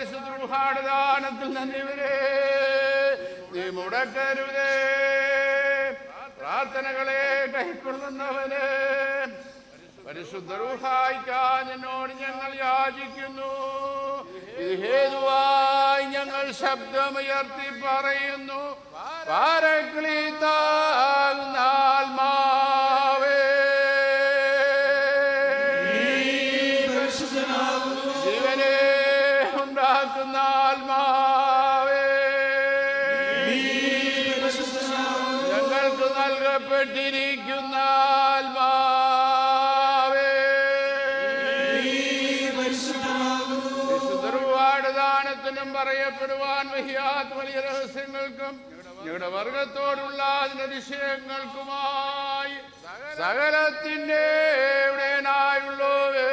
പരിശുദ്ധ റൂഹായുടെ ദാനത്തിൽ നന്ദിവരെ നീ മുടക്കരുതേ. പ്രാർത്ഥനകളെ കൈക്കൊള്ളുന്നവനെ പരിശുദ്ധ റൂഹായിക്കാൻ എന്നോട് ഞങ്ങൾ യാചിക്കുന്നു. ഇത് ഹേതുവായി ഞങ്ങൾ ശബ്ദമുയർത്തി പറയുന്നു, പാരക്ലീത്താകുന്ന ആത്മാവേ, ജീവനെ ഉണ്ടാക്കുന്ന ആത്മാവേ, ഞങ്ങൾക്ക് നൽകപ്പെട്ടിരിക്കുന്ന ആത്മാവേ, വിശുദ്ധരുടെ ദാനത്തിനും പറയപ്പെടുവാൻ വഹിയാത്ത വലിയ രഹസ്യങ്ങൾക്കും ഞങ്ങളുടെ വർഗത്തോടുള്ള അതിന്റെ അതിശയങ്ങൾക്കുമായി സകലത്തിൻ്റെ ഉടയനായുള്ളവേ